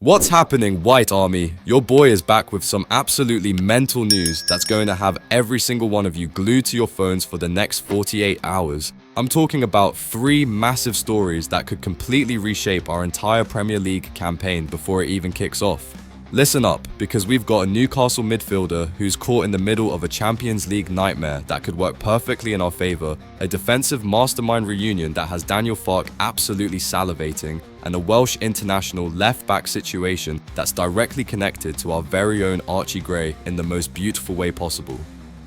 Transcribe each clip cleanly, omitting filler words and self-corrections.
What's happening, White Army? Your boy is back with some absolutely mental news that's going to have every single one of you glued to your phones for the next 48 hours. I'm talking about 3 massive stories that could completely reshape our entire Premier League campaign before it even kicks off. Listen up, because we've got a Newcastle midfielder who's caught in the middle of a Champions League nightmare that could work perfectly in our favour, a defensive mastermind reunion that has Daniel Farke absolutely salivating, and a Welsh international left-back situation that's directly connected to our very own Archie Gray in the most beautiful way possible.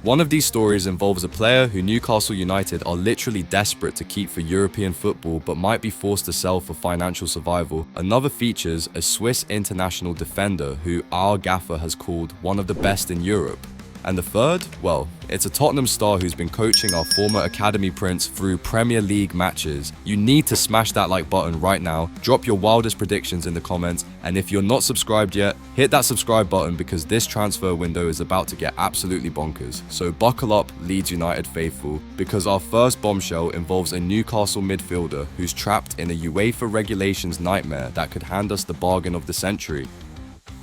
One of these stories involves a player who Newcastle United are literally desperate to keep for European football but might be forced to sell for financial survival. Another features a Swiss international defender who our gaffer has called one of the best in Europe. And the third? Well, it's a Tottenham star who's been coaching our former academy prince through Premier League matches. You need to smash that like button right now, drop your wildest predictions in the comments, and if you're not subscribed yet, hit that subscribe button because this transfer window is about to get absolutely bonkers. So buckle up, Leeds United faithful, because our first bombshell involves a Newcastle midfielder who's trapped in a UEFA regulations nightmare that could hand us the bargain of the century.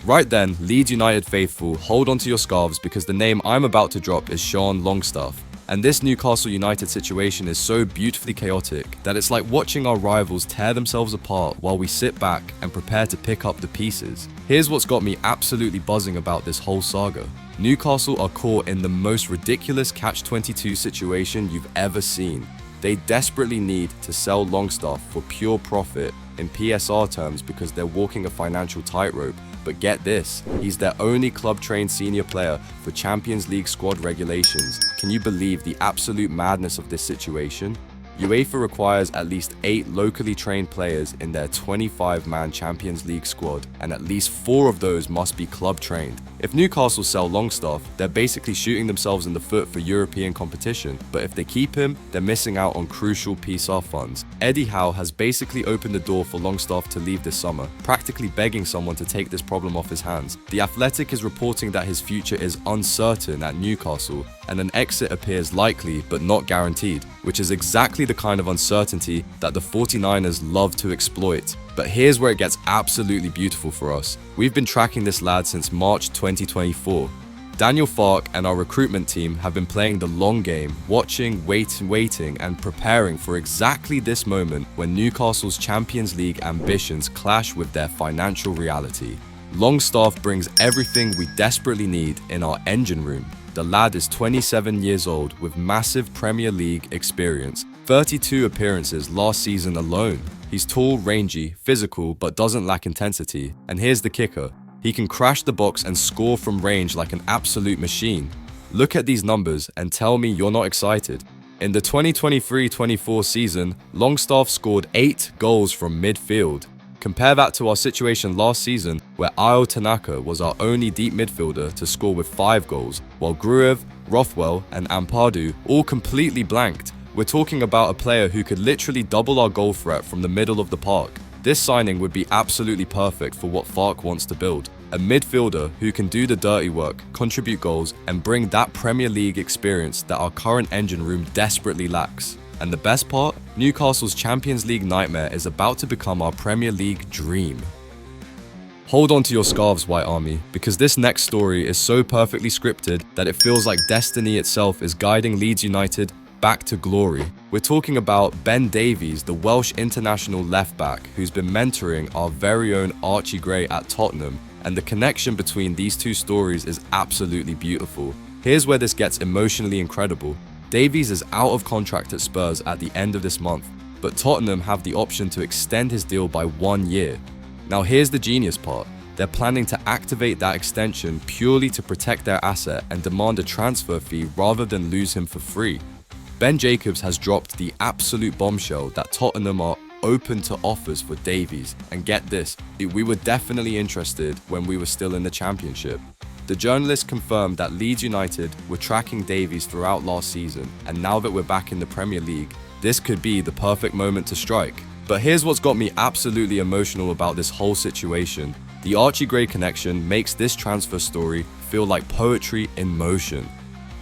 Right then, Leeds United faithful, hold on to your scarves because the name I'm about to drop is Sean Longstaff. And this Newcastle United situation is so beautifully chaotic that it's like watching our rivals tear themselves apart while we sit back and prepare to pick up the pieces. Here's what's got me absolutely buzzing about this whole saga. Newcastle are caught in the most ridiculous catch-22 situation you've ever seen. They desperately need to sell Longstaff for pure profit in PSR terms because they're walking a financial tightrope. But get this, he's their only club-trained senior player for Champions League squad regulations. Can you believe the absolute madness of this situation? UEFA requires at least 8 locally trained players in their 25-man Champions League squad, and at least 4 of those must be club-trained. If Newcastle sell Longstaff, they're basically shooting themselves in the foot for European competition, but if they keep him, they're missing out on crucial PSR funds. Eddie Howe has basically opened the door for Longstaff to leave this summer, practically begging someone to take this problem off his hands. The Athletic is reporting that his future is uncertain at Newcastle, and an exit appears likely but not guaranteed, which is exactly the kind of uncertainty that the 49ers love to exploit. But here's where it gets absolutely beautiful for us. We've been tracking this lad since March 2024. Daniel Farke and our recruitment team have been playing the long game, watching, waiting and preparing for exactly this moment when Newcastle's Champions League ambitions clash with their financial reality. Longstaff brings everything we desperately need in our engine room. The lad is 27 years old with massive Premier League experience, 32 appearances last season alone. He's tall, rangy, physical, but doesn't lack intensity. And here's the kicker. He can crash the box and score from range like an absolute machine. Look at these numbers and tell me you're not excited. In the 2023-24 season, Longstaff scored 8 goals from midfield. Compare that to our situation last season where Ayo Tanaka was our only deep midfielder to score with 5 goals, while Gruev, Rothwell and Ampadu all completely blanked. We're talking about a player who could literally double our goal threat from the middle of the park. This signing would be absolutely perfect for what Farke wants to build. A midfielder who can do the dirty work, contribute goals and bring that Premier League experience that our current engine room desperately lacks. And the best part? Newcastle's Champions League nightmare is about to become our Premier League dream. Hold on to your scarves, White Army, because this next story is so perfectly scripted that it feels like destiny itself is guiding Leeds United back to glory. We're talking about Ben Davies, the Welsh international left-back who's been mentoring our very own Archie Gray at Tottenham, and the connection between these two stories is absolutely beautiful. Here's where this gets emotionally incredible. Davies is out of contract at Spurs at the end of this month, but Tottenham have the option to extend his deal by 1 year. Now here's the genius part. They're planning to activate that extension purely to protect their asset and demand a transfer fee rather than lose him for free. Ben Jacobs has dropped the absolute bombshell that Tottenham are open to offers for Davies, and get this, we were definitely interested when we were still in the Championship. The journalist confirmed that Leeds United were tracking Davies throughout last season, and now that we're back in the Premier League, this could be the perfect moment to strike. But here's what's got me absolutely emotional about this whole situation. The Archie Gray connection makes this transfer story feel like poetry in motion.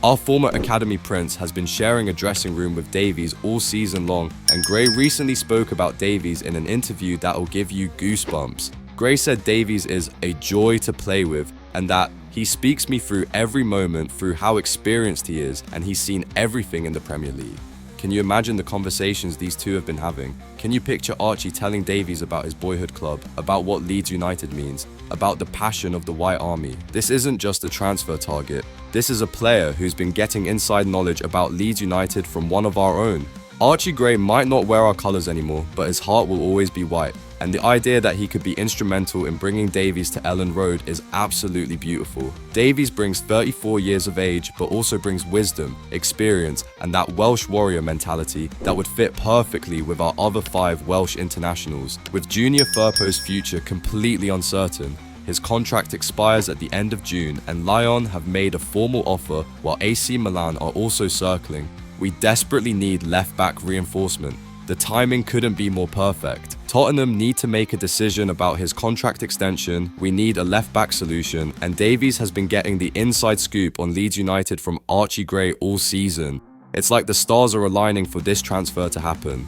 Our former academy prince has been sharing a dressing room with Davies all season long, and Gray recently spoke about Davies in an interview that'll give you goosebumps. Gray said Davies is a joy to play with and that he speaks me through every moment through how experienced he is and he's seen everything in the Premier League. Can you imagine the conversations these two have been having? Can you picture Archie telling Davies about his boyhood club, about what Leeds United means, about the passion of the White Army? This isn't just a transfer target. This is a player who's been getting inside knowledge about Leeds United from one of our own. Archie Gray might not wear our colours anymore, but his heart will always be white. And the idea that he could be instrumental in bringing Davies to Elland Road is absolutely beautiful. Davies brings 34 years of age, but also brings wisdom, experience, and that Welsh warrior mentality that would fit perfectly with our other 5 Welsh internationals. With Junior Firpo's future completely uncertain, his contract expires at the end of June and Lyon have made a formal offer while AC Milan are also circling. We desperately need left-back reinforcement. The timing couldn't be more perfect. Tottenham need to make a decision about his contract extension, we need a left-back solution, and Davies has been getting the inside scoop on Leeds United from Archie Gray all season. It's like the stars are aligning for this transfer to happen.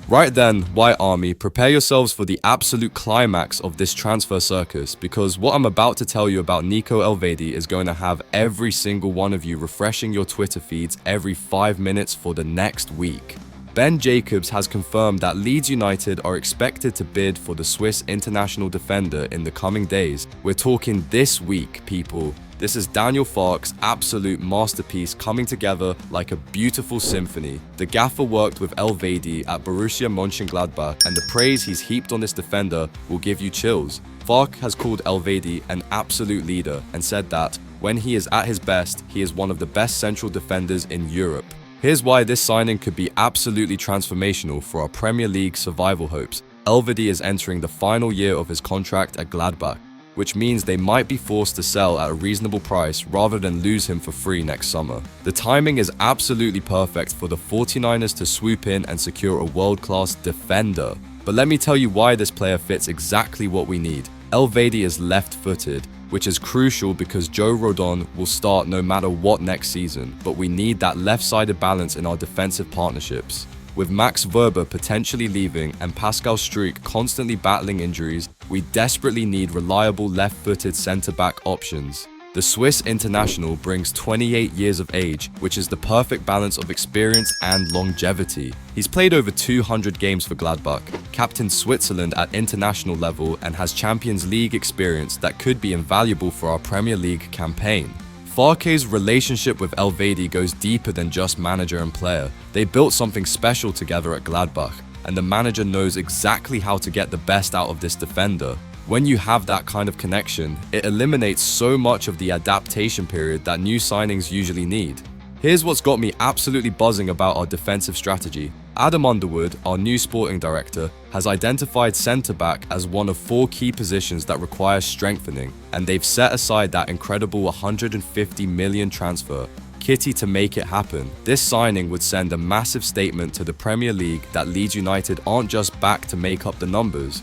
Right then, White Army, prepare yourselves for the absolute climax of this transfer circus, because what I'm about to tell you about Nico Elvedi is going to have every single one of you refreshing your Twitter feeds every 5 minutes for the next week. Ben Jacobs has confirmed that Leeds United are expected to bid for the Swiss international defender in the coming days. We're talking this week, people. This is Daniel Farke's absolute masterpiece coming together like a beautiful symphony. The gaffer worked with Elvedi at Borussia Mönchengladbach, and the praise he's heaped on this defender will give you chills. Farke has called Elvedi an absolute leader and said that when he is at his best, he is one of the best central defenders in Europe. Here's why this signing could be absolutely transformational for our Premier League survival hopes. Elvedi is entering the final year of his contract at Gladbach, which means they might be forced to sell at a reasonable price rather than lose him for free next summer. The timing is absolutely perfect for the 49ers to swoop in and secure a world-class defender. But let me tell you why this player fits exactly what we need. Elvedi is left-footed, which is crucial because Joe Rodon will start no matter what next season, but we need that left-sided balance in our defensive partnerships. With Max Wöber potentially leaving and Pascal Struijk constantly battling injuries, we desperately need reliable left-footed centre-back options. The Swiss international brings 28 years of age, which is the perfect balance of experience and longevity. He's played over 200 games for Gladbach, captained Switzerland at international level, and has Champions League experience that could be invaluable for our Premier League campaign. Farke's relationship with Elvedi goes deeper than just manager and player. They built something special together at Gladbach, and the manager knows exactly how to get the best out of this defender. When you have that kind of connection, it eliminates so much of the adaptation period that new signings usually need. Here's what's got me absolutely buzzing about our defensive strategy. Adam Underwood, our new sporting director, has identified centre-back as one of 4 key positions that require strengthening, and they've set aside that incredible 150 million transfer kitty to make it happen. This signing would send a massive statement to the Premier League that Leeds United aren't just back to make up the numbers.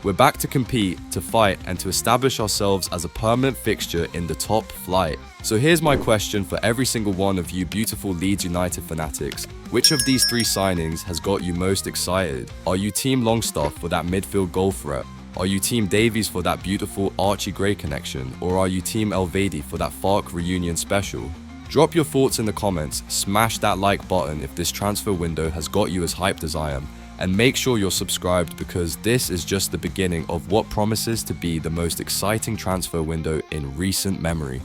We're back to compete, to fight, and to establish ourselves as a permanent fixture in the top flight. So here's my question for every single one of you beautiful Leeds United fanatics. Which of these 3 signings has got you most excited? Are you Team Longstaff for that midfield goal threat? Are you Team Davies for that beautiful Archie Gray connection? Or are you Team Elvedi for that Farke reunion special? Drop your thoughts in the comments, smash that like button if this transfer window has got you as hyped as I am. And make sure you're subscribed because this is just the beginning of what promises to be the most exciting transfer window in recent memory.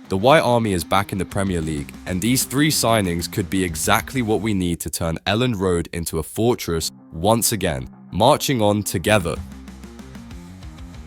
The White Army is back in the Premier League, and these 3 signings could be exactly what we need to turn Elland Road into a fortress once again, marching on together.